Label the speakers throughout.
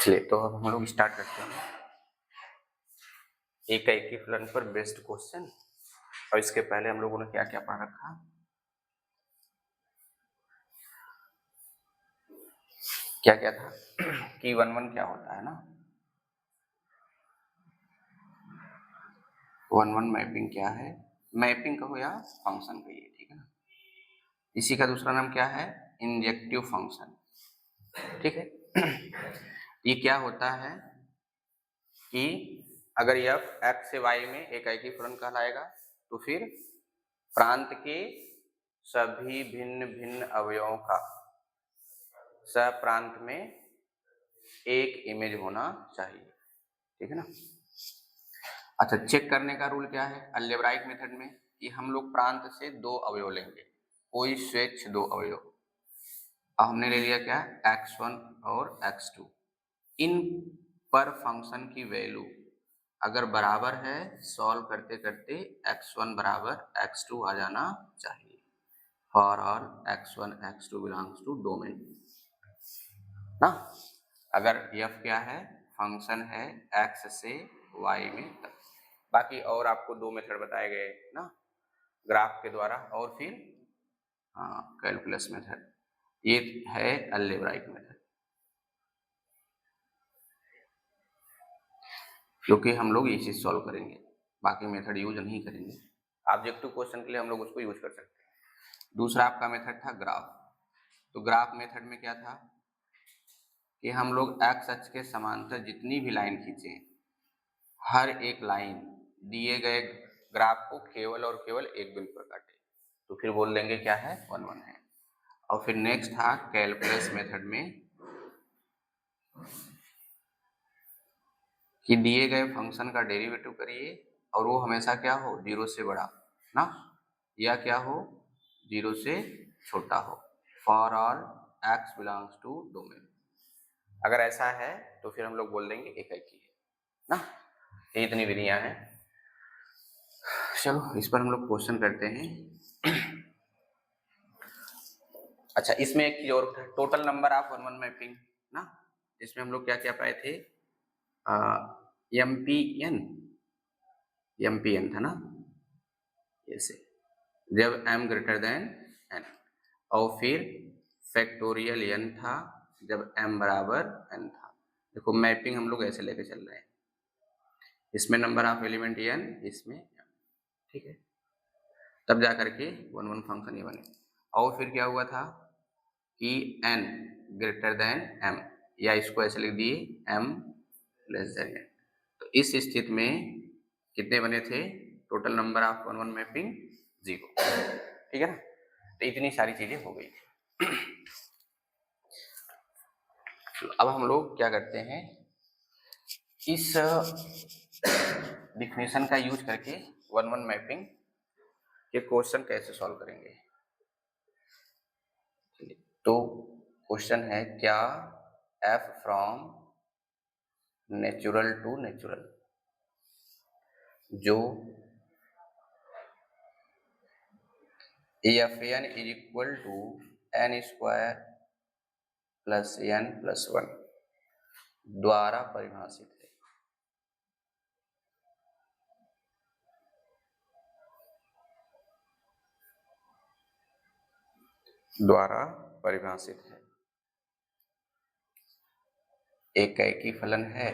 Speaker 1: चलिए तो अब हम लोग स्टार्ट करते हैं एकाएकी फलन पर बेस्ड क्वेश्चन। और इसके पहले हम लोगों ने क्या क्या पढ़ रखा, क्या क्या था कि वन वन क्या होता है ना, वन वन मैपिंग क्या है, मैपिंग कहो या फंक्शन कहिए, ठीक है ना। इसी का दूसरा नाम क्या है, इंजेक्टिव फंक्शन, ठीक है। ये क्या होता है कि अगर यह एक्स से वाई में एकाएकी फलन कहलाएगा तो फिर प्रांत के सभी भिन्न भिन्न अवयवों का सप्रांत में एक इमेज होना चाहिए, ठीक है ना। अच्छा, चेक करने का रूल क्या है अलजेब्राइक मेथड में कि हम लोग प्रांत से दो अवयव लेंगे, कोई स्वेच्छ दो अवयव। अब हमने ले लिया क्या, x1 और x2। इन पर फंक्शन की वैल्यू अगर बराबर है, सॉल्व करते करते x1 बराबर x2 आ जाना चाहिए for all x1 x2 belongs to domain ना। अगर f क्या है, फंक्शन है x से y में तक। बाकी और आपको दो मेथड बताए गए ना, ग्राफ के द्वारा और फिर कैलकुलस मेथड। ये है अलजेब्राइक मेथड, क्योंकि हम लोग ये चीज सॉल्व करेंगे, बाकी मेथड यूज नहीं करेंगे। ऑब्जेक्टिव क्वेश्चन के लिए हम लोग उसको यूज कर सकते हैं। दूसरा आपका मेथड था ग्राफ। तो ग्राफ मेथड में क्या था कि हम लोग एक्स अक्ष के समांतर जितनी भी लाइन खींचे, हर एक लाइन दिए गए ग्राफ को केवल और केवल एक बिंदु पर काटे, तो फिर बोल देंगे क्या है, वन वन है। और फिर नेक्स्ट था कैलकुलस मेथड में कि दिए गए फंक्शन का डेरिवेटिव करिए और वो हमेशा क्या हो, जीरो से बड़ा ना, या क्या हो, जीरो से छोटा हो for all x belongs to domain. अगर ऐसा है तो फिर हम लोग बोल देंगे एकाएकी है ना। ये इतनी विधियां हैं। चलो इस पर हम लोग क्वेश्चन करते हैं। अच्छा, इसमें एक चीज और, total number of one one mapping ना, इसमें हम लोग क्या क्या पाए थे, एमपीएन था ना, ऐसे जब m ग्रेटर देन n, और फिर फैक्टोरियल n था जब m बराबर n था। देखो मैपिंग हम लोग ऐसे लेके चल रहे हैं, इसमें नंबर ऑफ एलिमेंट n, इसमें m, ठीक है, तब जा करके वन वन फंक्शन ये बने। और फिर क्या हुआ था कि n ग्रेटर देन m, या इसको ऐसे लिख दिए m लेस देन n। तो इस स्थिति में कितने बने थे, total number of one one mapping 0, ठीक है ना। तो इतनी सारी चीजें हो गई थी। अब हम लोग क्या करते हैं, इस डिफिनेशन का यूज करके वन वन मैपिंग के क्वेश्चन कैसे सॉल्व करेंगे। तो क्वेश्चन है, क्या f from natural to natural जो fn is equal to n square plus n plus 1 द्वारा परिभाषित है, द्वारा परिभाषित है, एकाएकी फलन है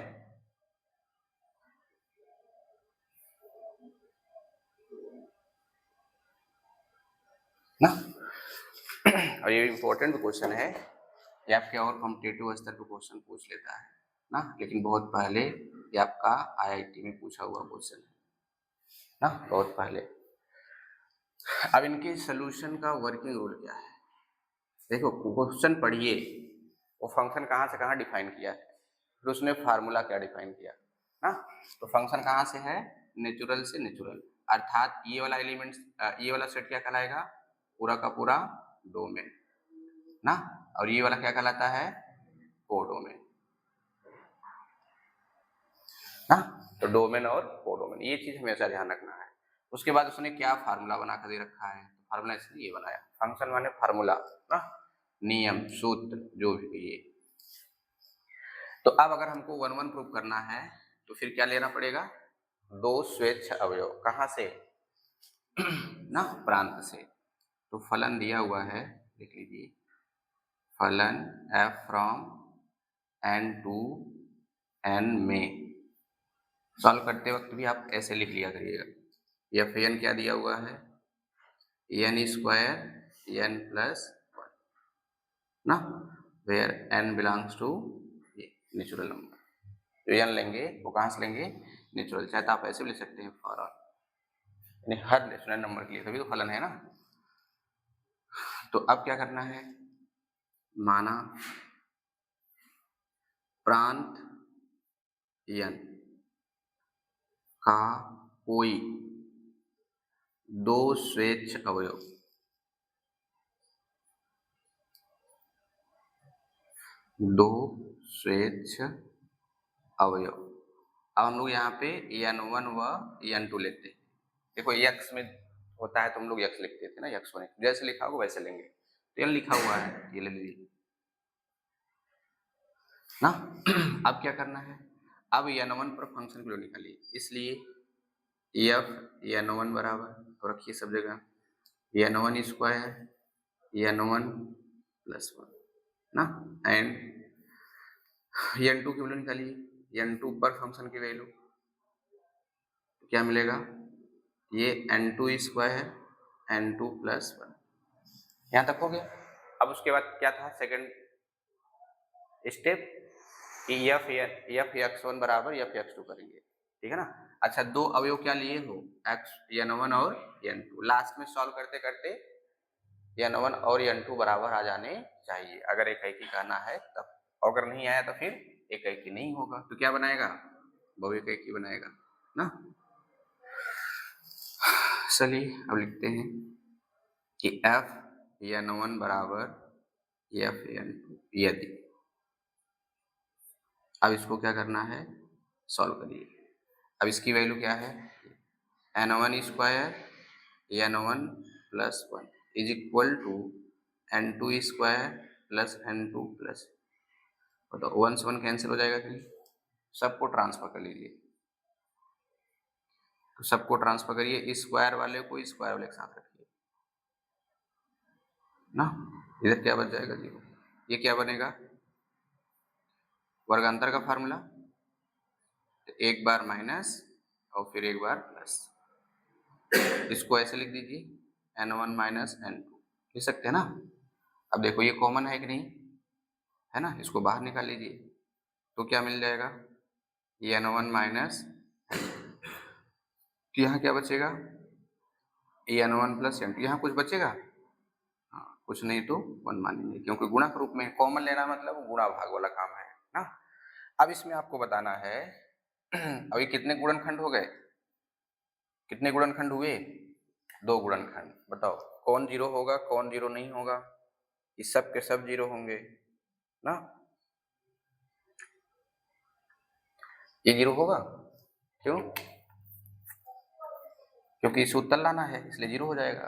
Speaker 1: ना। और ये इम्पोर्टेंट क्वेश्चन है, ये आपके और कॉम्पिटिटिव स्तर पे क्वेश्चन पूछ लेता है ना, लेकिन बहुत पहले ये आपका आईआईटी में पूछा हुआ क्वेश्चन है ना, बहुत पहले। अब इनके सॉल्यूशन का वर्किंग रूल क्या है, देखो क्वेश्चन पढ़िए, वो फंक्शन कहाँ से कहाँ डिफाइन किया है, फिर उसने फार्मूला क्या डिफाइन किया ना। तो फंक्शन कहाँ से है, नेचुरल से नेचुरल, अर्थात ये वाला एलिमेंट, ये वाला सेट क्या कहलाएगा, पूरा का पूरा डोमेन ना, और ये वाला क्या कहलाता है, कोडोमेन ना। तो डोमेन और कोडोमेन, ये चीज हमेशा ध्यान रखना है। उसके बाद उसने क्या फार्मूला बना कर दे रखा है, तो फार्मूला इसने ये बनाया, फंक्शन माने फार्मूला ना, नियम सूत्र जो भी ये। तो अब अगर हमको 1 1 प्रूव करना है तो फिर क्या लेना पड़ेगा, दो स्वेच्छ अवयव, कहाँ से ना, प्रांत से। तो फलन दिया हुआ है, देख लीजिए, फलन f from n to n में, सॉल्व करते वक्त भी आप ऐसे लिख लिया करिएगा, एफ एन क्या दिया हुआ है, n square n plus one ना, where n belongs to natural number. तो एन लेंगे वो कहाँ से लेंगे, नेचुरल, चाहे तो आप ऐसे भी लिख सकते हैं फॉर ऑल, यानी हर नेचुरल नंबर के लिए, तभी तो फलन है ना। तो अब क्या करना है, माना प्रांत एन का कोई दो स्वेच्छ अवयव, दो स्वेच्छ अवयव। अब हम लोग यहाँ पे n1 व n2 लेते हैं। देखो x में होता है तो हम लोग x लिखते थे ना, x1 जैसे लिखा होगा वैसे लेंगे। तो n लिखा हुआ है, ये ले लीजिए ना। अब क्या करना है, अब n1 पर फंक्शन की वैल्यू निकालिए, इसलिए f n1 बराबर, तो रखिए सब जगह n1 square n1 plus one ना, एंड n2 की वैल्यू निकालिए, n2 पर फंक्शन की वैल्यू तो क्या मिलेगा, ये n2 square n2 plus one, यहाँ तक हो गया। अब उसके बाद क्या था सेकंड स्टेप, कि एफ एक्स वन बराबर एफ एक्स टू करेंगे, ठीक है ना। अच्छा, दो अवयव क्या लिए हो, एक्स n1 और n2, लास्ट में सॉल्व करते करते n1 और n2 बराबर आ जाने चाहिए, अगर एक ही कहना है तब, अगर नहीं आया तो फिर एक ही नहीं होगा, तो क्या बनाएगा, बहु एक ही बनाएगा ना। चलिए अब लिखते हैं कि f n1 बराबर f n2, यदि, अब इसको क्या करना है, सॉल्व करिए। अब इसकी वैल्यू क्या है, n1 square n1 plus one is equal to n2 square plus n2 plus, तो 1 से 1 कैंसिल हो जाएगा, कि सबको ट्रांसफर कर लीजिए। तो सबको ट्रांसफर करिए, इस स्क्वायर वाले को स्क्वायर वाले के साथ रखिए ना, इधर क्या बच जाएगा, जीरो। ये क्या बनेगा, वर्गांतर का फार्मूला, तो एक बार माइनस और फिर एक बार प्लस, इसको ऐसे लिख दीजिए n1 माइनस n2, लिख सकते हैं ना। अब देखो ये कॉमन है कि नहीं है ना, इसको बाहर निकाल लीजिए, तो क्या मिल जाएगा, ये n1 माइनस, तो यहाँ क्या बचेगा, n1 प्लस n2, यहाँ कुछ बचेगा, हाँ कुछ नहीं तो वन मानेंगे, क्योंकि गुणा के रूप में कॉमन लेना मतलब गुणा भाग वाला काम है ना। अब इसमें आपको बताना है अभी कितने गुणनखंड हो गए, कितने गुणनखंड हुए, दो गुणनखंड, बताओ कौन जीरो होगा कौन जीरो नहीं होगा, इस सब के सब जीरो होंगे ना, ये जीरो होगा, क्यों, क्योंकि इसे उत्तर लाना है इसलिए जीरो हो जाएगा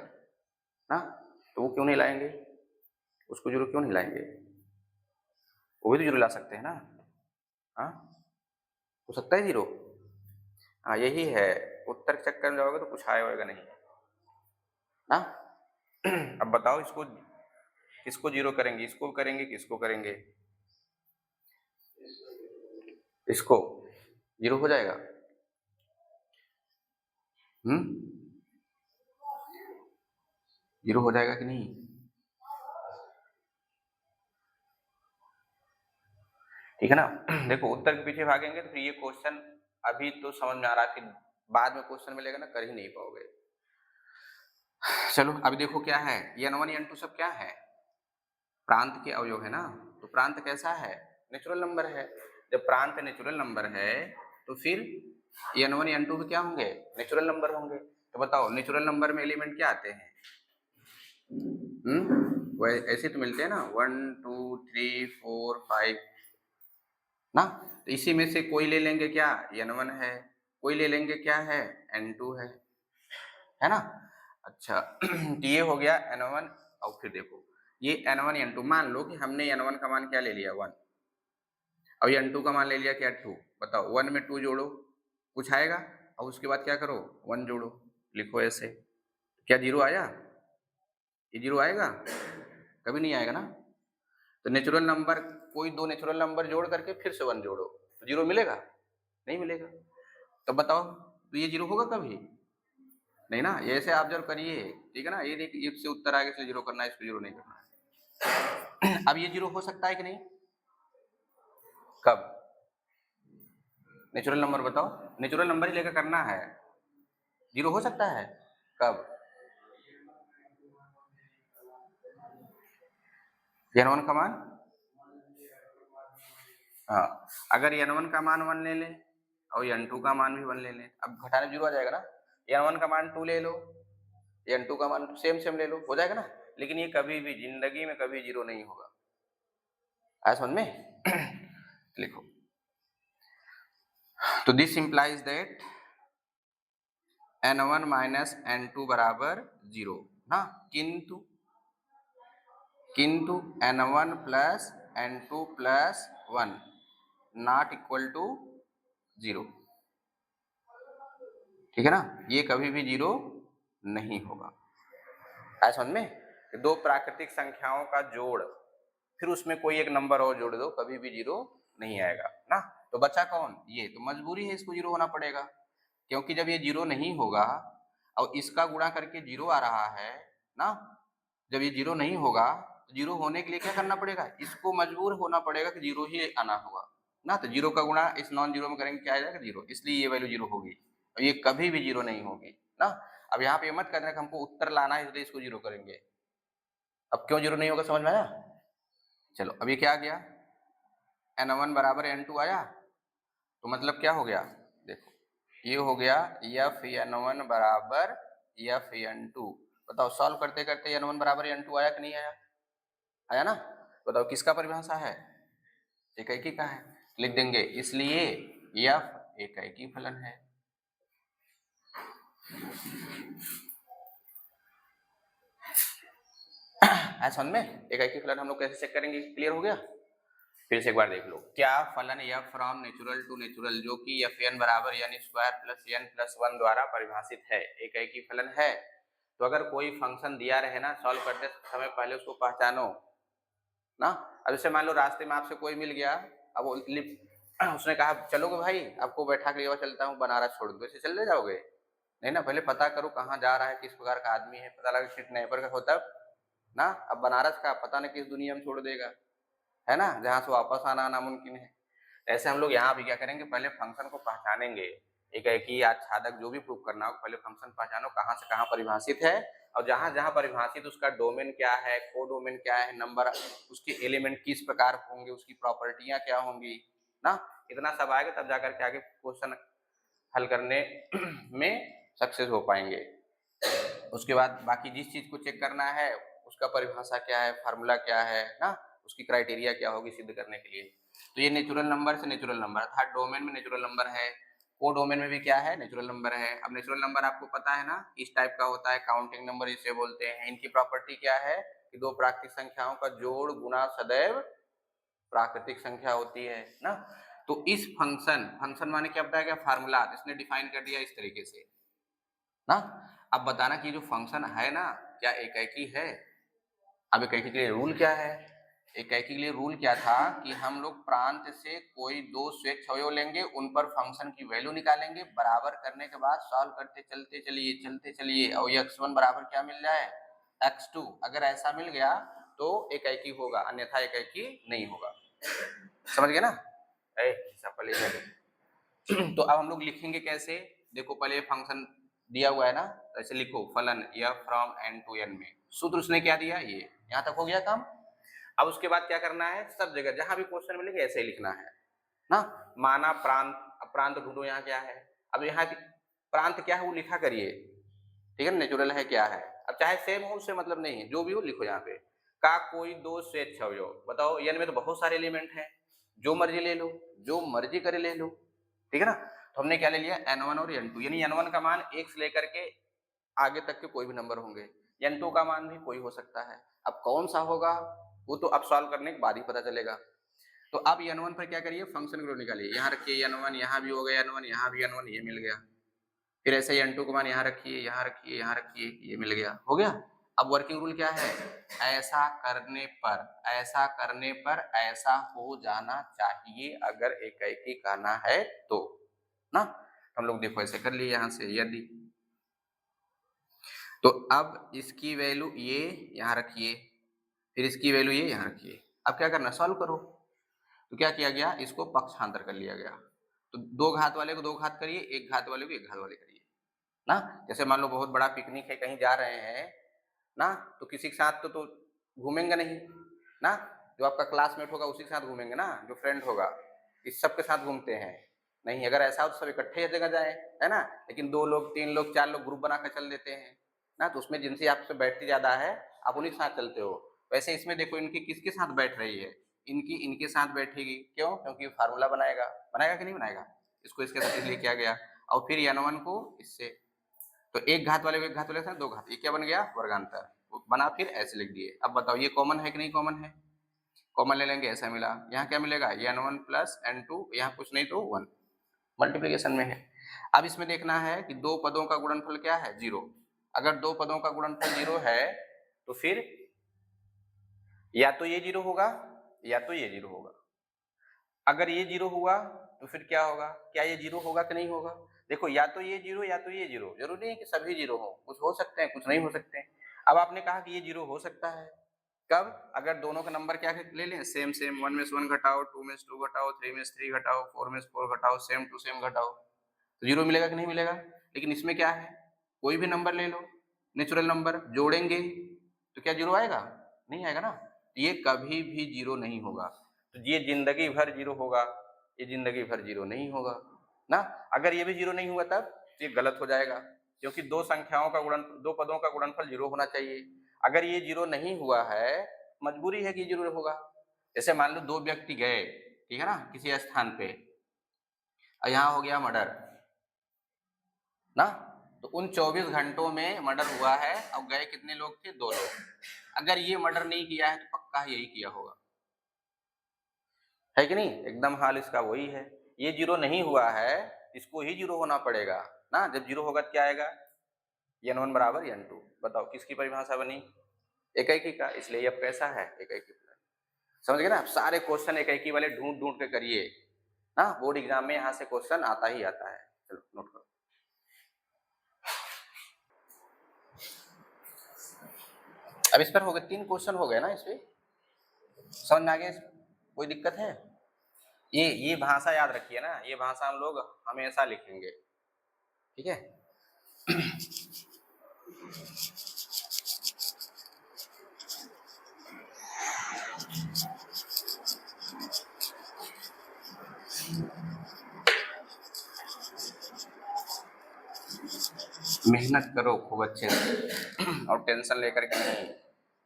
Speaker 1: ना। तो वो क्यों नहीं लाएंगे, उसको जीरो क्यों नहीं लाएंगे, वो भी तो जीरो ला सकते हैं ना, हाँ हो सकता है जीरो, हाँ यही है, उत्तर के चक्कर में जाओगे तो कुछ आएगा नहीं ना। अब बताओ इसको किसको जीरो करेंगे, इसको करेंगे किसको करेंगे, इसको जीरो हो जाएगा, जीरो हो जाएगा कि नहीं, ठीक है ना। देखो उत्तर के पीछे भागेंगे तो फिर ये क्वेश्चन अभी तो समझ में आ रहा है, फिर बाद में क्वेश्चन मिलेगा ना कर ही नहीं पाओगे। चलो अभी देखो क्या है, n1 n2 सब क्या है, प्रांत के अवयव है ना। तो प्रांत कैसा है, नेचुरल नंबर है, जब प्रांत नेचुरल नंबर है तो फिर n1 n2 भी क्या होंगे, नेचुरल नंबर होंगे। तो बताओ नेचुरल नंबर में एलिमेंट क्या आते हैं, वो ऐसे तो मिलते हैं ना, 1 2 3 4 5 ना। तो इसी में से कोई ले लेंगे क्या, n1 है, कोई ले लेंगे क्या है, n2 है ना। अच्छा तो ये हो गया n1, और फिर देखो ये n1 n2, मान लो कि हमने n1 का मान क्या ले लिया 1, अब ये n2 का मान ले लिया क्या 2, बताओ 1 में 2 जोड़ो कुछ आएगा और उसके बाद क्या करो 1 जोड़ो, लिखो ऐसे, क्या 0 आया? ये 0 आएगा? कभी नहीं आएगा ना। तो नेचुरल नंबर, कोई दो नेचुरल नंबर जोड़ करके फिर से 1 जोड़ो तो 0 मिलेगा? नहीं मिलेगा। तो बताओ तो ये 0 होगा कभी नहीं ना। ये ऐसे ऑब्जर्व करिए, ठीक है ना। ये देखिए इससे उत्तर आगे से 0 करना है, इसको 0 नहीं करना है। अब ये 0 हो सकता है कि नहीं? कब? नेचुरल नंबर बताओ, नेचुरल नंबर ही लेकर करना है। 0 हो सकता है कब? n1 का मान, हाँ, अगर n1 का मान 1 ले लें और n2 का मान भी 1 ले लें, अब घटाने 0 आ जाएगा ना। n1 का मान 2 ले लो, n2 का मान सेम ले लो, हो जाएगा ना। लेकिन ये कभी भी जिंदगी में कभी 0 नहीं होगा। आया समझ में? लिखो, तो this implies that n1 minus n2 बराबर 0 ना, किंतु n1 plus n2 plus 1 not equal to 0, ठीक है ना। ये कभी भी 0 नहीं होगा। आया समझ में? दो प्राकृतिक संख्याओं का जोड़, फिर उसमें कोई एक नंबर और जोड़ दो, कभी भी 0 नहीं आएगा ना। तो बचा कौन? ये तो मजबूरी है इसको 0 होना पड़ेगा, क्योंकि जब ये 0 नहीं होगा और इसका गुणा करके 0 आ रहा है ना, जब ये 0 नहीं होगा तो 0 होने के लिए क्या करना पड़ेगा? इसको मजबूर होना पड़ेगा कि 0 ही आना होगा ना। तो 0 का गुणा इस नॉन 0 में करेंगे, क्या आ जाएगा? 0, इसलिए ये वैल्यू 0 होगी और ये कभी भी 0 नहीं होगी ना। अब यहाँ पे मत करना कि हमको उत्तर लाना है इसलिए इसको 0 करेंगे। अब क्यों 0 नहीं होगा समझ में आया? चलो अब ये क्या आ गया, n1 बराबर n2 आया, तो मतलब क्या हो गया? देखो ये हो गया f n1 बराबर f n2। बताओ सॉल्व करते करते n1 बराबर n2 आया कि नहीं आया? आया ना। बताओ किसका परिभाषा है? एकैकी का है, लिख देंगे इसलिए f एकैकी फलन है। ऐसा समझ में? एकैकी फलन हम लोग कैसे चेक करेंगे, क्लियर हो गया? फिर से एक बार देख लो, क्या फलन f from natural to natural जो कि fn बराबर n square plus n plus 1 द्वारा परिभाषित है, एकैकी फलन है। तो अगर कोई फंक्शन दिया रहे ना, सॉल्व करते समय पहले उसको पहचानो ना। अब जैसे मान लो रास्ते में आपसे कोई मिल गया, अब उसने कहा चलोगे भाई, आपको बैठा के चलता हूँ बनारस छोड़ दो, ऐसे चले जाओगे? नहीं ना, पहले पता करो कहाँ जा रहा है, किस प्रकार का आदमी है, पता लगा किडनैपर का होता ना। अब बनारस का पता नहीं किस दुनिया में छोड़ देगा, है ना, जहाँ से वापस आना नामुमकिन है। ऐसे हम लोग यहाँ भी क्या करेंगे, पहले फंक्शन को पहचानेंगे, एकैकी आच्छादक जो भी प्रूव करना हो, पहले फंक्शन पहचानो कहाँ से कहाँ परिभाषित है, और जहाँ जहाँ परिभाषित उसका डोमेन क्या है, कोडोमेन क्या है, नंबर उसके एलिमेंट किस प्रकार होंगे, उसकी प्रॉपर्टियां क्या होंगी ना। इतना सब आएगा तब जाकर के आगे क्वेश्चन हल करने में सक्सेस हो पाएंगे। उसके बाद बाकी जिस चीज को चेक करना है उसका परिभाषा क्या है, फार्मूला क्या है ना, उसकी क्राइटेरिया क्या होगी सिद्ध करने के लिए। तो ये नेचुरल नंबर से नेचुरल नंबर, अर्थात डोमेन में नेचुरल नंबर है, को डोमेन में भी क्या है, नेचुरल नंबर है। अब नेचुरल नंबर आपको पता है ना इस टाइप का होता है, काउंटिंग नंबर इसे बोलते हैं। इनकी प्रॉपर्टी क्या है कि दो प्राकृतिक संख्याओं का जोड़ गुना सदैव प्राकृतिक संख्या होती है ना। तो इस फंक्शन माने क्या बताया गया, फार्मूला, इसने डिफाइन कर दिया इस तरीके से ना। अब बताना कि जो फंक्शन है ना क्या एकैकी है। अब एकैकी के लिए रूल क्या है? एकैकी के लिए रूल क्या था कि हम लोग प्रांत से कोई दो स्वेच्छ अवयव लेंगे, उन पर फंक्शन की वैल्यू निकालेंगे, बराबर करने के बाद सॉल्व करते चलते चलिए और x1 बराबर क्या मिल जाए, x2। अगर ऐसा मिल गया तो एकैकी होगा, अन्यथा एकैकी नहीं होगा। समझ गए ना? तो अब हम लोग लिखेंगे कैसे, देखो पहले फंक्शन दिया हुआ है ना, तो ऐसे लिखो फलन f from n to n में, सूत्र उसने क्या दिया, ये यहाँ तक हो गया काम। अब उसके बाद क्या करना है, सब जगह जहां भी क्वेश्चन मिलेंगे ऐसे ही लिखना है ना। माना प्रांत, अब प्रांत ढूंढो यहाँ क्या है, अब यहाँ प्रांत क्या है वो लिखा करिए, ठीक है, नेचुरल है क्या है। अब चाहे सेम हो उससे मतलब नहीं है, जो भी हो लिखो यहाँ पे। का कोई दो स्वेच्छ अवयव, बताओ n में तो बहुत सारे एलिमेंट हैं, जो मर्जी ले लो, जो मर्जी करे ले लो, ठीक है ना। तो हमने क्या ले लिया, n1 और n2, यानी n1 का मान 1 से लेकर के आगे तक के कोई भी नंबर होंगे, n2 का मान भी कोई हो सकता है। अब कौन सा होगा वो तो अब सॉल्व करने के बाद ही पता चलेगा। तो अब n1 पर क्या करिए, फंक्शन ग्रुप निकालिए, यहाँ रखिए n1, यहाँ भी हो गया n1, यहाँ भी n1, ये मिल गया। फिर ऐसे ही n2 को मान यहाँ रखिए, यहाँ रखिए, यहाँ रखिए, ये मिल गया, हो गया। अब वर्किंग रूल क्या है, ऐसा करने पर ऐसा हो जाना चाहिए अगर एकाएकी कहना है तो ना। हम लोग देखो ऐसे कर लिए यहाँ से, यदि, तो अब इसकी वैल्यू ये यहाँ रखिए, फिर इसकी वैल्यू ये यहाँ रखिए। अब क्या करना, सॉल्व करो। तो क्या किया गया, इसको पक्षांतर कर लिया गया। तो दो घात वाले को दो घात करिए, एक घात वाले को एक घात वाले करिए ना। जैसे मान लो बहुत बड़ा पिकनिक है, कहीं जा रहे हैं ना, तो किसी के साथ तो घूमेंगे नहीं ना, जो आपका क्लासमेट होगा उसी के साथ घूमेंगे ना, जो फ्रेंड होगा, इस सब के साथ घूमते हैं नहीं। अगर ऐसा हो तो सब इकट्ठे जगह जाए, है ना। लेकिन 2 लोग 3 लोग 4 लोग ग्रुप बनाकर चल देते हैं ना, तो उसमें जिनसे आपसे बैठती ज्यादा है आप उन्हीं के साथ चलते हो। वैसे इसमें देखो इनकी किसके साथ बैठ रही है, इनकी इनके साथ बैठेगी, क्यों, क्योंकि फार्मूला बनाएगा, बनाएगा कि नहीं बनाएगा, इसको इसके साथ इसलिए किया गया। और फिर n1 को इससे, तो एक घात वाले को एक घात वाले के साथ दो घात, ये क्या बन गया, वर्गांतर बना, फिर ऐसे लिख दिए। अब बताओ ये कॉमन है कि नहीं कॉमन है, कॉमन ले लेंगे, ऐसा मिला। यहाँ क्या मिलेगा, n1 प्लस n2, यहाँ कुछ नहीं तो 1, मल्टीप्लीकेशन में है। अब इसमें देखना है कि दो पदों का गुणनफल क्या है, 0। अगर दो पदों का गुणनफल 0 है तो फिर या तो ये 0 होगा या तो ये 0 होगा। अगर ये 0 हुआ तो फिर क्या होगा, क्या ये 0 होगा कि नहीं होगा। देखो या तो ये 0 या तो ये 0, जरूरी नहीं है कि सभी 0 हो, कुछ हो सकते हैं कुछ नहीं हो सकते हैं। अब आपने कहा कि ये 0 हो सकता है, कब, अगर दोनों का नंबर क्या ले लें, सेम सेम, 1 में से 1 घटाओ, 2 में से 2 घटाओ, 3 में से 3 घटाओ, 4 में से 4 घटाओ, सेम टू सेम घटाओ, तो 0 मिलेगा कि नहीं मिलेगा। लेकिन इसमें क्या है, कोई भी नंबर ले लो, नेचुरल नंबर जोड़ेंगे तो क्या 0 आएगा, नहीं आएगा ना। ये कभी भी 0 नहीं होगा, तो ये जिंदगी भर 0 होगा, ये जिंदगी भर 0 नहीं होगा ना। अगर ये भी 0 नहीं हुआ तब ये गलत हो जाएगा, क्योंकि दो संख्याओं का गुणन, दो पदों का गुणनफल 0 होना चाहिए। अगर ये 0 नहीं हुआ है, मजबूरी है कि 0 होगा। जैसे मान लो 2 व्यक्ति गए, ठीक है ना, किसी स्थान पे, यहाँ हो गया मर्डर ना, तो उन 24 घंटों में मर्डर हुआ है, और गए कितने लोग थे, 2 लोग। अगर ये मर्डर नहीं किया है तो पक्का यही किया होगा, है कि नहीं, एकदम हाल इसका वही है। ये 0 नहीं हुआ है, इसको ही 0 होना पड़ेगा ना। जब 0 होगा तो क्या आएगा, n1 बराबर n2। बताओ किसकी परिभाषा बनी, एकाएकी का, इसलिए अब कैसा है, एकाएकी। समझ गए ना, सारे क्वेश्चन एकाएकी वाले ढूंढ ढूंढ के करिए ना, बोर्ड एग्जाम में यहाँ से क्वेश्चन आता ही आता है। चलो नोट करो। अब इस पर हो गए 3 क्वेश्चन हो गए ना, इस पे समझ में आ गया, कोई दिक्कत है। ये भाषा याद रखिए ना, ये भाषा हम लोग हमेशा लिखेंगे, ठीक है। मेहनत करो खूब अच्छे से और टेंशन लेकर के नहीं,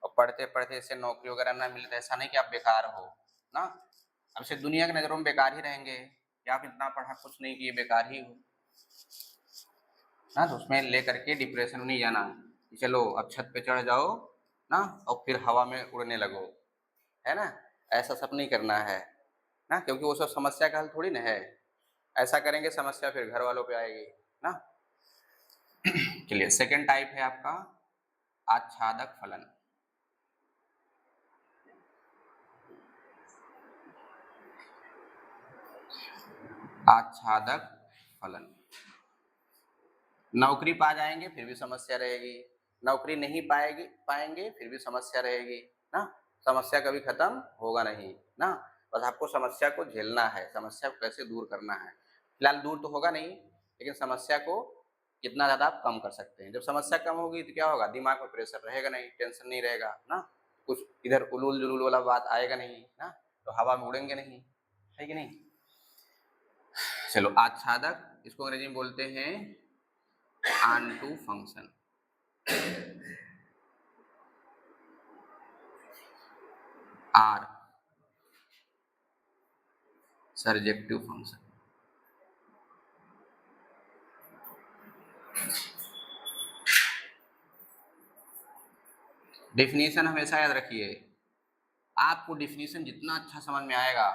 Speaker 1: और पढ़ते पढ़ते इससे नौकरी वगैरह ना मिले तो ऐसा नहीं कि आप बेकार हो ना। अब से दुनिया की नजरों में बेकार ही रहेंगे कि आप इतना पढ़ा कुछ नहीं किए, बेकार ही हो ना। तो उसमें लेकर के डिप्रेशन में नहीं जाना, चलो अब छत पे चढ़ जाओ ना और फिर हवा में उड़ने लगो, है ना, ऐसा सब नहीं करना है ना, क्योंकि वो सब समस्या का हल थोड़ी ना है। ऐसा करेंगे समस्या फिर घर वालों पे आएगी ना। चलिए सेकंड टाइप है आपका आच्छादक फलन। आच्छादक फलन, नौकरी पा जाएंगे फिर भी समस्या रहेगी, नौकरी नहीं पाएंगे फिर भी समस्या रहेगी ना। समस्या कभी खत्म होगा नहीं ना, बस आपको समस्या को झेलना है, समस्या को कैसे दूर करना है। फिलहाल दूर तो होगा नहीं, लेकिन समस्या को कितना ज़्यादा आप कम कर सकते हैं। जब समस्या कम होगी तो क्या होगा, दिमाग में प्रेशर रहेगा नहीं, टेंशन नहीं रहेगा ना, कुछ इधर उलूल जुलूल वाला बात आएगा नहीं ना, तो हवा में उड़ेंगे नहीं, है कि नहीं। चलो आच्छादक, इसको अंग्रेजी में बोलते हैं onto function. Or surjective function. Definition हमेशा याद रखिए, आपको डेफिनेशन जितना अच्छा समझ में आएगा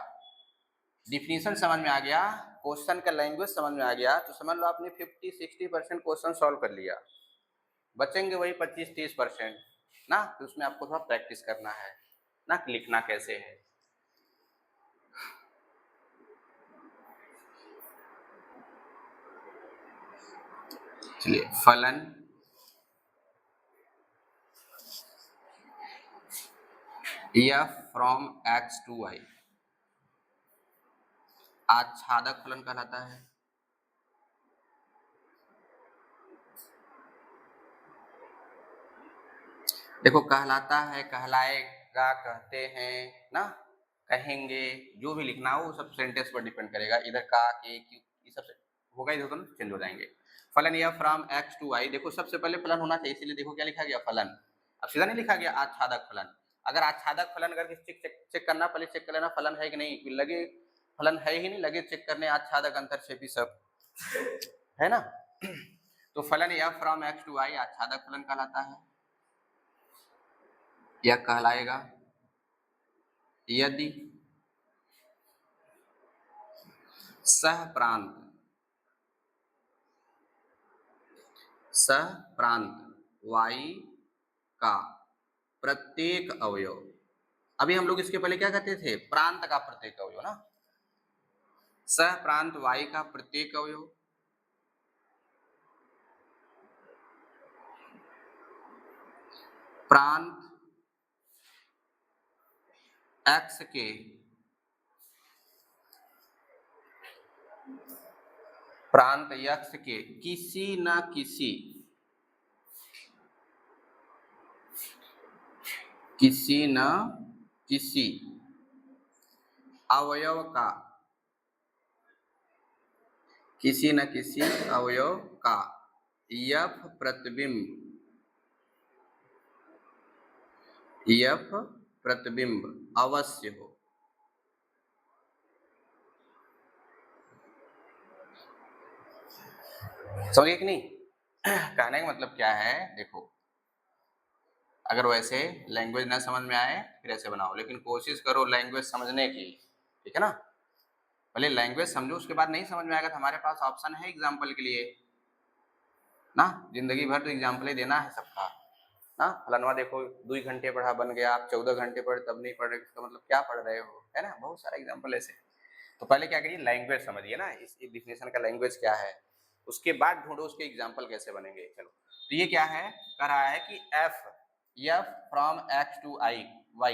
Speaker 1: डिफिनीशन समझ में आ गया, क्वेश्चन का लैंग्वेज समझ में आ गया, तो समझ लो आपने 50-60% क्वेश्चन सॉल्व कर लिया। बचेंगे वही 25-30% ना, तो उसमें आपको थोड़ा प्रैक्टिस करना है ना कि लिखना कैसे है। चलिए, फलन f from x to y आच्छादक फलन कहलाता है। देखो, कहलाता है, कहलाएगा, कहते हैं ना, कहेंगे, जो भी लिखना हो वो सब सेंटेंस पर डिपेंड करेगा। इधर का, के, क्यू, ये सब होगा, इधर तो चेंज हो जाएंगे। फलन या फ्रॉम x टू y, देखो सबसे पहले फलन होना चाहिए, इसीलिए देखो क्या लिखा गया, फलन। अब सीधा नहीं लिखा गया आच्छादक फलन। अगर आच्छादक फलन करके चेक करना, पहले चेक कर लेना फलन है कि नहीं, लगे फलन है ही नहीं, लगे चेक करने आच्छादक अंतरक्षेपी सब है ना। तो फलन या फ्रॉम x टू y आच्छादक फलन कहलाता है। यह कहलाएगा यदि सह प्रांत y का प्रत्येक अवयव, अभी हम लोग इसके पहले क्या कहते थे, प्रांत का प्रत्येक अवयव ना, सह प्रांत y का प्रत्येक अवयव प्रांत x के प्रांत x के किसी न किसी अवयव का, किसी न किसी अवयव का यफ प्रतिबिंब अवश्य हो। समझिए कि नहीं? कहने का मतलब क्या है, देखो अगर वैसे लैंग्वेज ना समझ में आए फिर ऐसे बनाओ, लेकिन कोशिश करो लैंग्वेज समझने की, ठीक है ना। पहले लैंग्वेज समझो, उसके बाद नहीं समझ में आएगा तो हमारे पास ऑप्शन है एग्जाम्पल के लिए ना, जिंदगी भर तो एग्जाम्पल ही देना है सबका ना। फलनवा देखो 2 घंटे पढ़ा बन गया, आप 14 घंटे पढ़े तब नहीं पढ़ रहे, इसका मतलब क्या पढ़ रहे हो, है ना। बहुत सारा एग्जाम्पल ऐसे। तो पहले क्या करिए, लैंग्वेज समझिए ना, इस डिफिनेशन का लैंग्वेज क्या है, उसके बाद ढूंढो उसके एग्जाम्पल कैसे बनेंगे। चलो, तो ये क्या है, कह रहा है कि f from x to y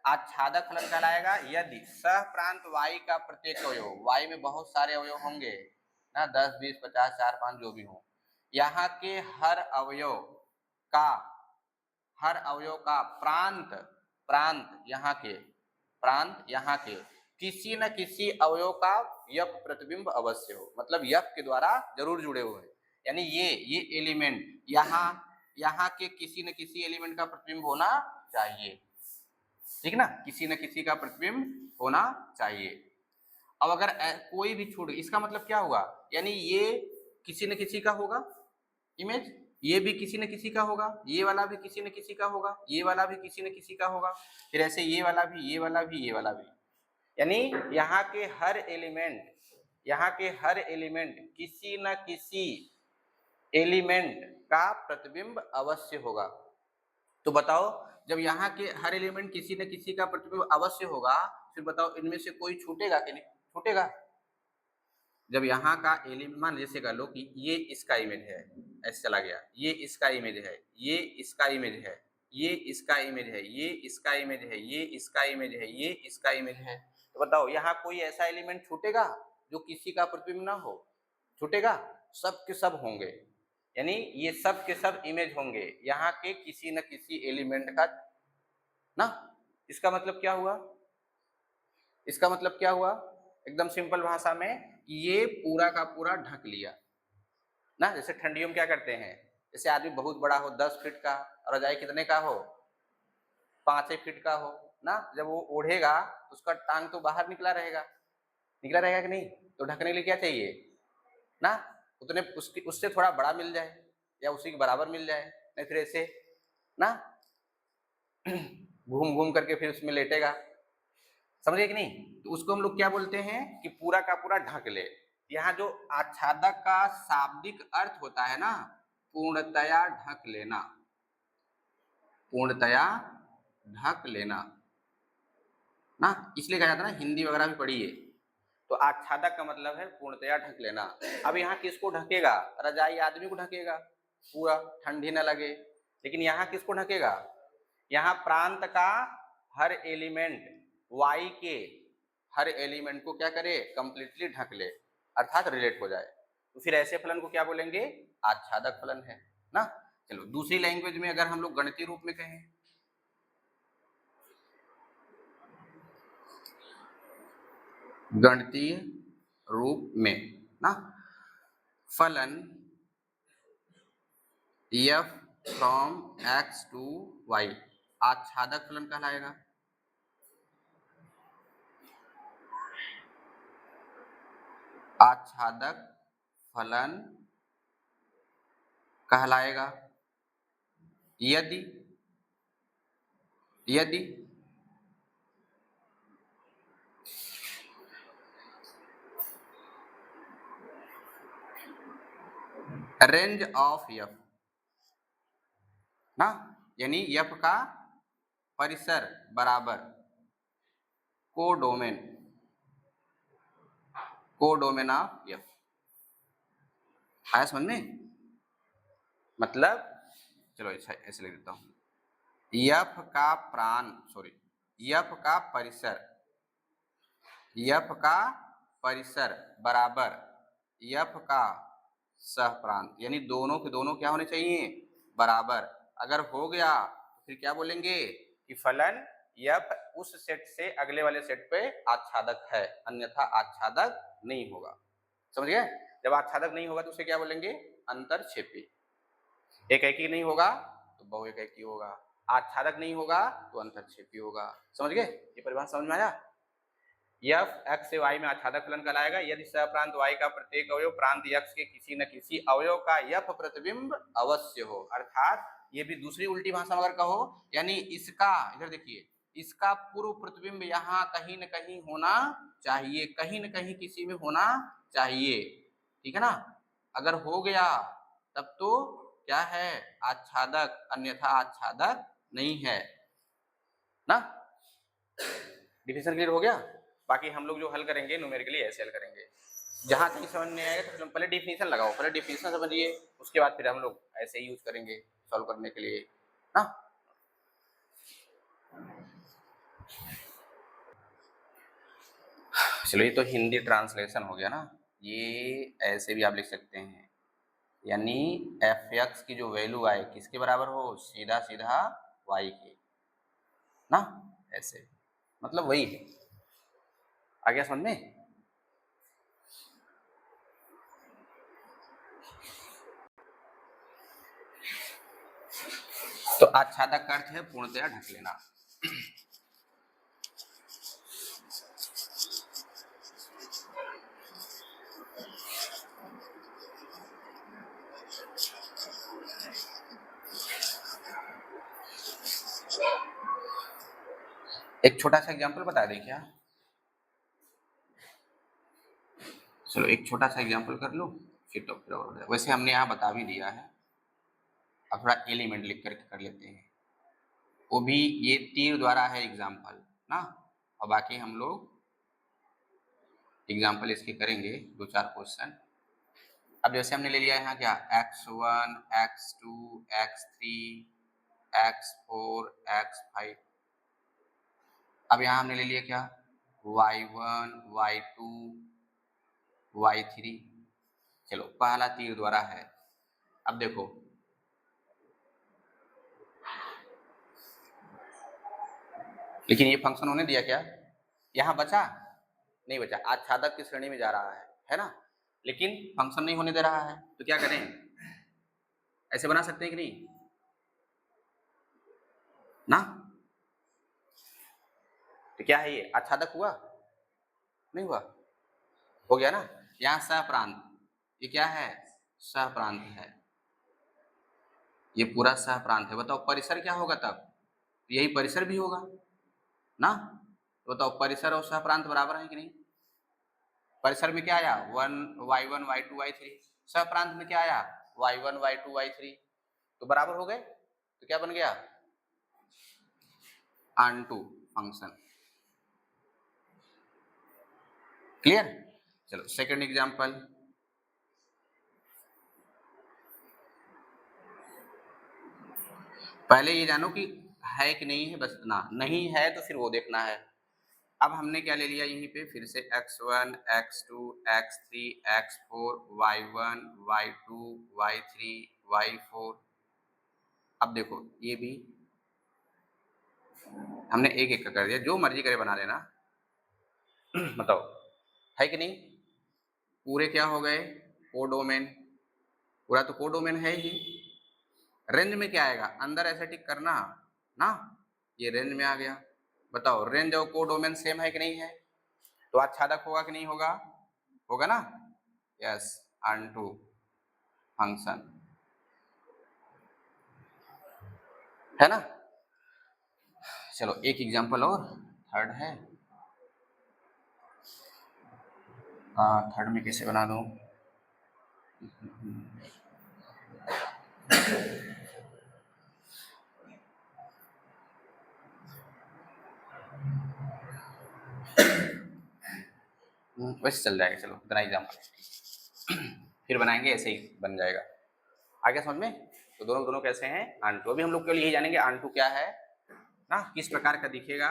Speaker 1: आच्छादक फलन कहलाएगा यदि सह प्रांत y का प्रत्येक अवयव, y में बहुत सारे अवयव होंगे ना, 10, 20, 50, 4, 5 जो भी हो, यहाँ के हर अवयव का प्रांत यहाँ के किसी न किसी अवयव का यफ प्रतिबिंब अवश्य हो, मतलब यफ के द्वारा जरूर जुड़े हुए हैं, यानी ये एलिमेंट यहाँ के किसी न किसी एलिमेंट का प्रतिबिंब होना चाहिए, ठीक ना, किसी न किसी का प्रतिबिंब होना चाहिए। अब अगर कोई भी छूट, इसका मतलब क्या हुआ, यानी ये किसी न किसी का होगा इमेज, ये भी किसी न किसी का होगा, ये वाला भी किसी न किसी का होगा, ये वाला भी किसी न किसी का होगा, फिर ऐसे ये वाला भी, ये वाला भी, ये वाला भी, यानी यहाँ के हर एलिमेंट किसी न किसी एलिमेंट का प्रतिबिंब अवश्य होगा। तो बताओ, जब यहाँ के हर एलिमेंट किसी न किसी का प्रतिबिंब अवश्य होगा, फिर बताओ इनमें से कोई छूटेगा कि नहीं छूटेगा। जब यहाँ का एलिमेंट, मान जैसे कर लो कि ये इसका इमेज है, ऐसे चला गया, ये इसका इमेज है, ये इसका इमेज है, ये इसका इमेज है, ये इसका इमेज है, ये इसका इमेज है, ये इसका इमेज है, तो बताओ यहाँ कोई ऐसा एलिमेंट छूटेगा जो किसी का प्रतिबिंब ना हो, छूटेगा, सब के सब होंगे, यानी ये सब के सब इमेज होंगे यहाँ के किसी न किसी एलिमेंट का ना। इसका मतलब क्या हुआ, एकदम सिंपल भाषा में, ये पूरा का पूरा ढक लिया ना। जैसे ठंडियों में क्या करते हैं, जैसे आदमी बहुत बड़ा हो 10 फीट का, और रजाई कितने का हो, 5 फीट का हो ना, जब वो ओढ़ेगा तो उसका टांग तो बाहर निकला रहेगा कि नहीं, तो ढकने के लिए क्या चाहिए ना, उतने उससे थोड़ा बड़ा मिल जाए या उसी के बराबर मिल जाए, नहीं फिर ऐसे ना घूम घूम करके फिर उसमें लेटेगा, समझे कि नहीं? तो उसको हम लोग क्या बोलते हैं कि पूरा का पूरा ढक ले। यहाँ जो आच्छादक का शाब्दिक अर्थ होता है ना, पूर्णतया ढक लेना, पूर्णतया ढक लेना ना, इसलिए कहा जाता है ना, हिंदी वगैरह भी पढ़िए। तो आच्छादक का मतलब है पूर्णतया ढक लेना। अब यहाँ किसको ढकेगा? रजाई आदमी को ढकेगा, पूरा ठंडी न लगे। लेकिन यहाँ किसको ढकेगा? यहाँ प्रांत का हर एलिमेंट, वाई के हर एलिमेंट को क्या करे? कंप्लीटली ढक ले, अर्थात रिलेट हो जाए। तो फिर ऐसे फलन को क्या बोलेंगे? आच्छादक फलन है ना। चलो दूसरी लैंग्वेज में अगर हम लोग गणितीय रूप में कहें, गणितीय रूप में ना, फलन f from x to y आच्छादक फलन कहलाएगा। आच्छादक फलन कहलाएगा यदि यदि रेंज ऑफ f ना, यानी f का परिसर बराबर कोडोमेन, कोडोमेन ऑफ f। आया समझ में? मतलब चलो ऐसे लिख देता हूं, f का f का परिसर, f का परिसर बराबर f का सहप्रांत, यानी दोनों के दोनों क्या होने चाहिए? बराबर। अगर हो गया तो फिर क्या बोलेंगे कि फलन f उस सेट से अगले वाले सेट पे आच्छादक है, अन्यथा आच्छादक नहीं होगा। समझ गए? जब आच्छादक नहीं होगा तो उसे क्या बोलेंगे? अंतरक्षेपी। एक एक ही नहीं होगा तो बहु एक ही होगा, आच्छादक नहीं होगा तो अंतरक्षेपी होगा। समझ गए? ये परिभाषा समझ में आया? f x से y में आच्छादक फलन कहलाएगा यदि सहप्रांत y का प्रत्येक अवयव प्रांत x के किसी न किसी अवयव का f प्रतिबिंब अवश्य हो। अर्थात ये भी दूसरी उल्टी भाषा अगर कहो, यानी इसका, इधर देखिए, इसका पूर्व प्रतिबिंब यहाँ कहीं न कहीं होना चाहिए, कहीं न कहीं किसी में होना चाहिए। ठीक है ना? अगर हो गया तब तो क्या है? आच्छादक, अन्यथा आच्छादक नहीं है ना। डिफिनेशन क्लियर हो गया? बाकी हम लोग जो हल करेंगे न्यूमेरिकली ऐसे हल करेंगे। जहां कहीं समझ नहीं आएगा तो पहले डिफिनेशन लगाओ, पहले डिफिनेशन समझिए, उसके बाद फिर हम लोग ऐसे ही यूज करेंगे सॉल्व करने के लिए ना। चलो ये तो हिंदी ट्रांसलेशन हो गया ना, ये ऐसे भी आप लिख सकते हैं, यानी एफ एक्स की जो वैल्यू आए किसके बराबर हो? सीधा सीधा वाई के ना, ऐसे मतलब वही है। आ गया समझ में? तो आच्छादक का अर्थ है पूर्णतया ढक लेना। एक छोटा सा एग्जांपल बता दें क्या? चलो एक छोटा सा एग्जांपल कर लो, फिर तो फिर और वैसे हमने यहाँ बता भी दिया है, अब थोड़ा एलिमेंट लिख करके कर लेते हैं। वो भी ये तीर द्वारा है एग्जांपल ना, और बाकी हम लोग एग्जांपल इसके करेंगे 2-4 क्वेश्चन। अब जैसे हमने ले लिया यहाँ क्या, x1, x2, x3, x4, x5। अब यहाँ हमने ले लिया क्या, y1, y2, y3। चलो पहला तीर द्वारा है। अब देखो लेकिन ये फंक्शन होने दिया क्या? यहाँ बचा? नहीं बचा, आच्छादक की श्रेणी में जा रहा है ना, लेकिन फंक्शन नहीं होने दे रहा है, तो क्या करें? ऐसे बना सकते हैं कि नहीं ना? तो क्या है ये, आच्छादक हुआ? नहीं हुआ, हो गया ना। यहाँ सहप्रांत, ये क्या है? सहप्रांत है, ये पूरा सहप्रांत है। बताओ परिसर क्या होगा तब? यही परिसर भी होगा ना। तो बताओ परिसर और सहप्रांत बराबर है कि नहीं? परिसर में क्या आया 1 y1 y2 y3, सहप्रांत में क्या आया y1 y2 y3, तो बराबर हो गए, तो क्या बन गया onto फंक्शन। क्लियर? चलो सेकंड एग्जांपल, पहले ये जानो कि है कि नहीं है, बस इतना, नहीं है तो फिर वो देखना है। अब हमने क्या ले लिया यहीं पे फिर से x1 x2 x3 x4 y1 y2 y3 y4। अब देखो ये भी हमने एक एक का कर दिया, जो मर्जी करे बना लेना। बताओ है कि नहीं? पूरे क्या हो गए कोडोमेन, पूरा तो कोडोमेन है ही। रेंज में क्या आएगा, अंदर ऐसे टिक करना ना, ये रेंज में आ गया। बताओ रेंज और कोडोमेन सेम है कि नहीं है, तो आच्छादक होगा कि नहीं होगा, होगा ना, यस onto फंक्शन, है ना। चलो एक एग्जांपल और, थर्ड है, थर्ड में कैसे बना दूं, वैसे चल जाएगा, चलो इतना एग्जांपल फिर बनाएंगे, ऐसे ही बन जाएगा। आगे समझ में? तो दोनों दोनों कैसे हैं onto, अभी हम लोग केवल यही जानेंगे onto क्या है ना, किस प्रकार का दिखेगा,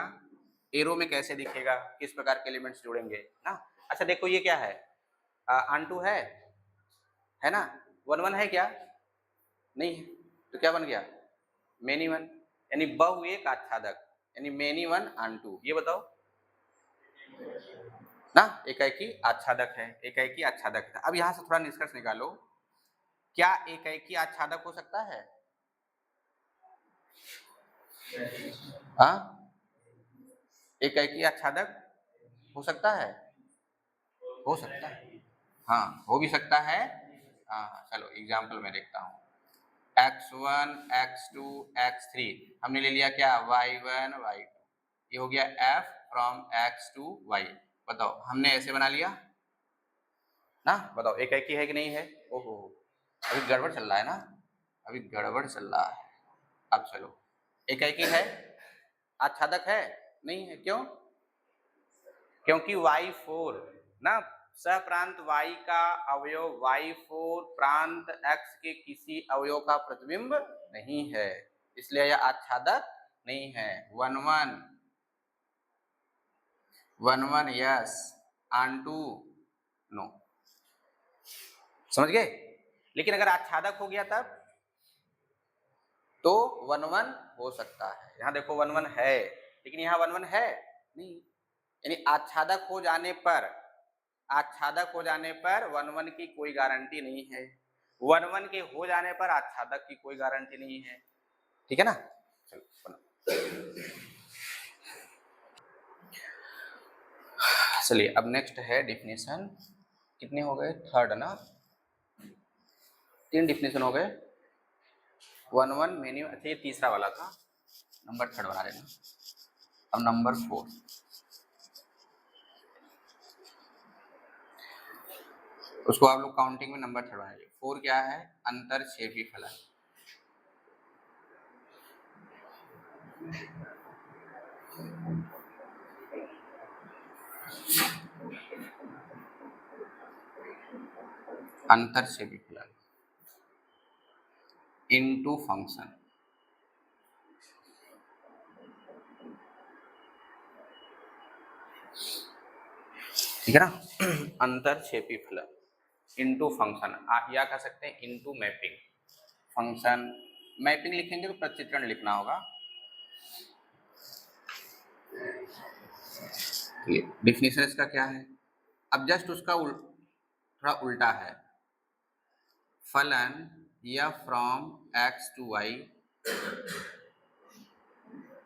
Speaker 1: एरो में कैसे दिखेगा, किस प्रकार के एलिमेंट्स जुड़ेंगे ना। अच्छा देखो ये क्या है, onto है ना, 1 1 है क्या, नहीं है, तो क्या बन गया मेनी वन, यानी बहु एक आच्छादक, यानी मेनी वन onto, ये बताओ ना, एकाएकी आच्छादक है, एकाएकी आच्छादक है। अब यहां से थोड़ा निष्कर्ष निकालो, क्या एकाएकी आच्छादक हो सकता है? हाँ एकाएकी आच्छादक हो सकता है, हो सकता है, हाँ हो भी सकता है। हाँ चलो एग्जाम्पल में देखता हूँ, x1 x2 x3 हमने ले लिया क्या y1 y2, ये हो गया f from x to y। बताओ हमने ऐसे बना लिया ना, बताओ एकाएकी है कि नहीं है? ओहो अभी गड़बड़ चल रहा है ना, अभी गड़बड़ चल रहा है। अब चलो एकाएकी है, आच्छादक है, नहीं है, क्यों? क्योंकि y4 ना, सह प्रांत y का अवयव y4 प्रांत x के किसी अवयव का प्रतिबिंब नहीं है, इसलिए यह आच्छादक नहीं है। 1 1 1 1 यस, onto नो, समझ गए? लेकिन अगर आच्छादक हो गया तब तो 1 1 हो सकता है। यहाँ देखो 1 1 है, लेकिन यहाँ 1 1 है नहीं, यानी आच्छादक हो जाने पर, आच्छादक हो जाने पर 1 1 की कोई गारंटी नहीं है, 1 1 के हो जाने पर आच्छादक की कोई गारंटी नहीं है, ठीक है ना। चलिए अब नेक्स्ट है डिफिनेशन, कितने हो गए, थर्ड ना, 3 डिफिनेशन हो गए, 1 1 मेन्यू, अच्छा ये तीसरा वाला था, नंबर थर्ड बना लेना। अब नंबर 4, उसको आप लोग काउंटिंग में नंबर थर्ड बनाइए। 4 क्या है, अंतरक्षेपी फलन, अंतरक्षेपी फलन इनटू फंक्शन, ठीक है ना, अंतरक्षेपी फलन इनटू फंक्शन, आप या कह सकते हैं इनटू मैपिंग फंक्शन। मैपिंग लिखेंगे तो प्रतिचित्रण लिखना होगा। डिफिनेशन इसका क्या है, अब जस्ट उसका थोड़ा उल्टा है, फलन या फ्रॉम x to y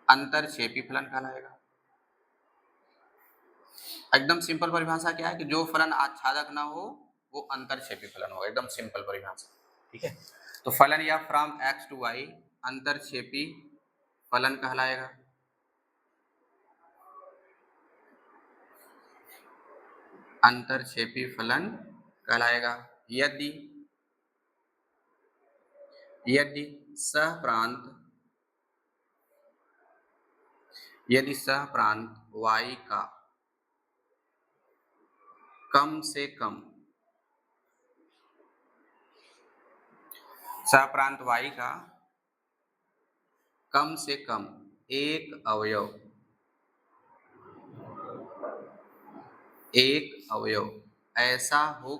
Speaker 1: अंतरक्षेपी फलन कहलाएगा। एकदम सिंपल परिभाषा क्या है कि जो फलन आच्छादक ना हो वो अंतरक्षेपी फलन होगा, एकदम सिंपल परिभाषा, ठीक है। तो फलन या फ्रॉम x to y अंतरक्षेपी फलन कहलाएगा। अंतरक्षेपी फलन कहलाएगा। यदि यदि सह प्रांत y का कम से कम सह प्रांत y का कम से कम एक अवयव ऐसा हो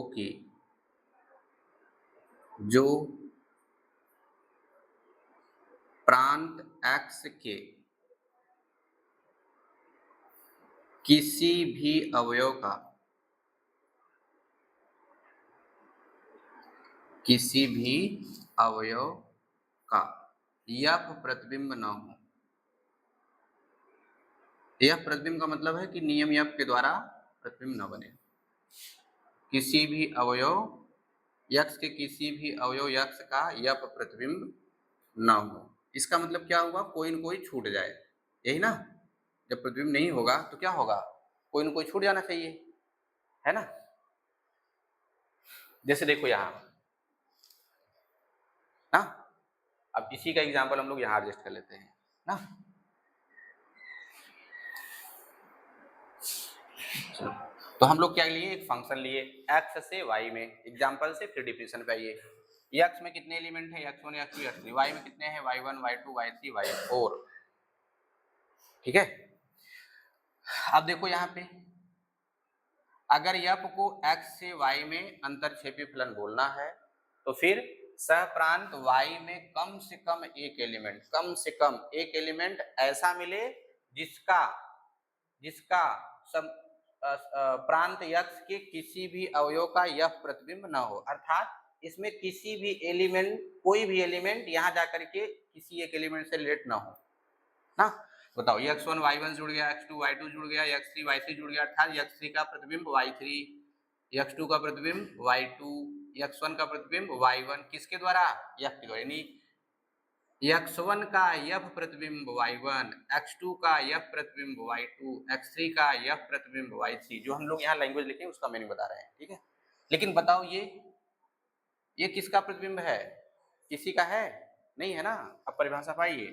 Speaker 1: कि जो प्रांत x के किसी भी अवयव का यफ प्रतिबिंब न हो। यफ प्रतिबिंब का मतलब है कि नियम यफ के द्वारा प्रतिबिंब न बने। किसी भी अवयव यक्ष के किसी भी अवयव यक्ष का यफ प्रतिबिंब न हो। इसका मतलब क्या हुआ, कोई न कोई छूट जाए, यही ना। जब प्रतिबिंब नहीं होगा तो क्या होगा, कोई न कोई छूट जाना चाहिए, है ना। जैसे देखो यहाँ ना, अब इसी का एग्जांपल हम लोग यहाँ एडजस्ट कर लेते हैं ना। तो हम लोग क्या लिए, एक फंक्शन लिए x से y में, एग्जांपल से फिर डिफिनेशन पे आइए। x में कितने एलिमेंट है, x1 x2 x3, y में कितने हैं, y1 y2 y3 y4। ठीक है। अब देखो यहाँ पे, अगर f को x से y में अंतरक्षेपी फलन बोलना है तो फिर सहप्रांत y में कम से कम एक एलिमेंट ऐसा मिले जिसका प्रांत x के किसी भी अवयव का यह प्रतिबिंब न हो। अर्थात इसमें किसी भी एलिमेंट, कोई भी एलिमेंट यहाँ जाकर के किसी एक एलिमेंट से रिलेट ना हो ना। बताओ, x1 y1 जुड़ गया, x2 y2 जुड़ गया, x3 y3 जुड़ गया, अर्थात x3 का प्रतिबिंब y3, x2 का प्रतिबिंब y2, x1 का प्रतिबिंब y1, किसके द्वारा, यफ के द्वारा। यानी x1 का यफ प्रतिबिंब y1, x2 का यफ प्रतिबिंब y2, x3 का यफ प्रतिबिंब y3। जो हम लोग यहाँ लैंग्वेज लिखे उसका मीनिंग बता रहे हैं, ठीक है। लेकिन बताओ ये किसका प्रतिबिंब है, किसी का है नहीं, है ना। अब परिभाषा पाइए,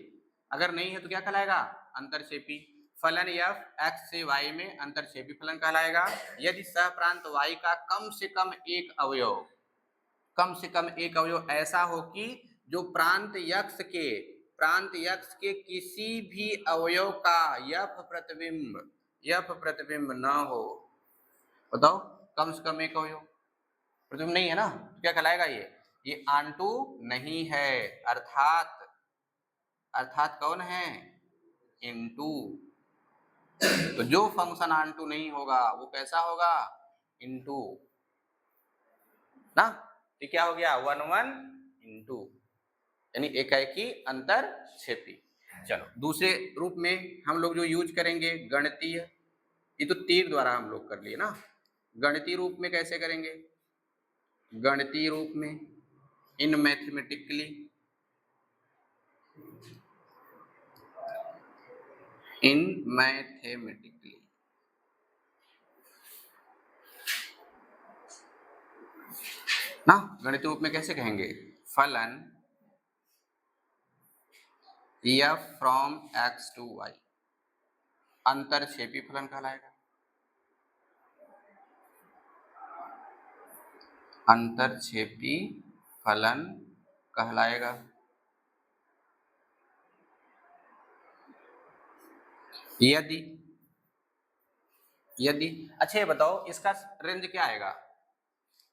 Speaker 1: अगर नहीं है तो क्या कहलाएगा, अंतरक्षेपी फलन यफ x से y में अंतरक्षेपी फलन कहलाएगा। यदि सहप्रांत y का कम से कम एक अवयव ऐसा हो कि जो प्रांत यक्ष के किसी भी अवयव का यफ प्रतिबिंब न हो। बताओ, कम से कम एक अवयव प्रतिबिंब नहीं है ना, क्या कहलाएगा, ये आंटू नहीं है, अर्थात कौन है, इनटू। तो जो फंक्शन आंटू नहीं होगा वो कैसा होगा, इनटू ना। तो क्या हो गया, 1 1 इनटू, यानी एकाएकी अंतरक्षेपी। चलो दूसरे रूप में हम लोग जो यूज करेंगे गणितीय, ये तो तीर द्वारा हम लोग कर लिए ना। गणितीय रूप में कैसे करेंगे, गणितीय रूप में इन मैथमेटिकली ना, गणितीय रूप में कैसे कहेंगे, फलन f from x to y अंतरक्षेपी फलन कहलाएगा। अंतरक्षेपी फलन कहलाएगा। यदि अच्छा ये बताओ, इसका रेंज क्या आएगा,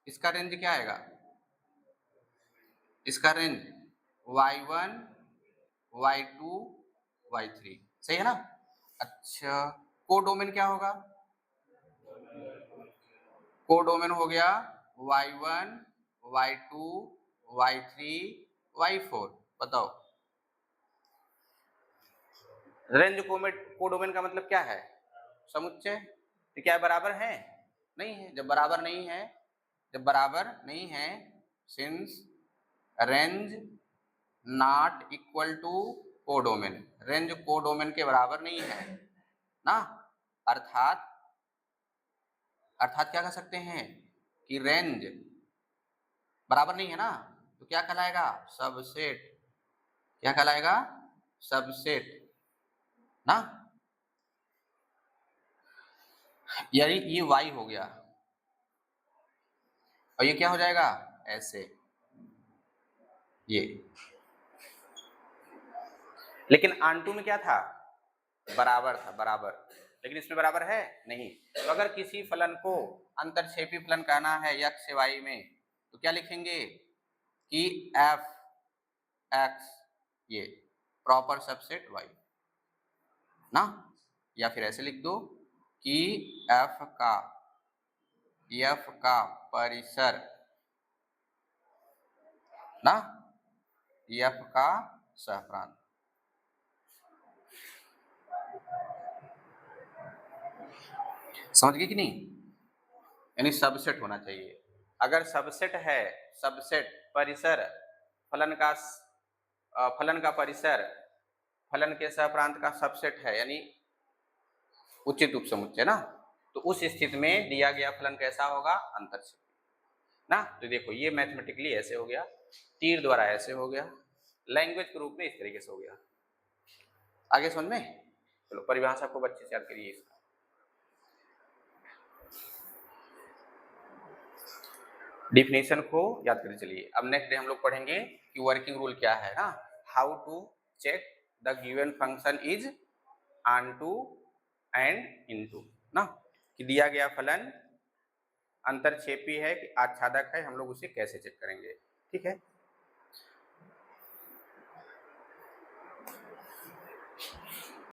Speaker 1: इसका रेंज y1 y2 y3, सही है ना। अच्छा, कोडोमेन क्या होगा, कोडोमेन हो गया y1 y2 y3 y4। बताओ, रेंज कोडोमेन का मतलब क्या है, समुच्चय। तो क्या बराबर है, नहीं है। जब बराबर नहीं है since range not equal to codomain, range codomain के बराबर नहीं है ना, अर्थात क्या कह सकते हैं कि रेंज बराबर नहीं है ना, तो क्या कहलाएगा, सबसेट। क्या कहलाएगा, सबसेट ना। यानी ये y हो गया और ये क्या हो जाएगा, ऐसे ये। लेकिन आंटू में क्या था, बराबर था, बराबर, लेकिन इसमें बराबर है नहीं। तो अगर किसी फलन को अंतरक्षेपी फलन कहना है x से y में, तो क्या लिखेंगे कि f x ये प्रॉपर सबसेट y ना, या फिर ऐसे लिख दो कि f का परिसर ना, f का सहप्रांत। समझ गए कि नहीं, यानी सबसेट होना चाहिए। अगर सबसेट है, सबसेट परिसर फलन का परिसर फलन के सहप्रांत का सबसेट है, यानी उचित उपसमुच्चय ना, तो उस स्थिति में दिया गया फलन कैसा होगा, अंतरक्षेपी ना। तो देखो ये मैथमेटिकली ऐसे हो गया, तीर द्वारा ऐसे हो गया, लैंग्वेज के रूप में इस तरीके से हो गया। आगे समझ में, चलो परिभाषा को अच्छे से याद करिए इसका। डिफिनेशन को याद करिए। चलिए अब नेक्स्ट डे हम लोग पढ़ेंगे कि वर्किंग रूल क्या है ना, how to check the given function is onto and into ना, कि दिया गया फलन अंतरक्षेपी है कि आच्छादक है, हम लोग उसे कैसे चेक करेंगे। ठीक है।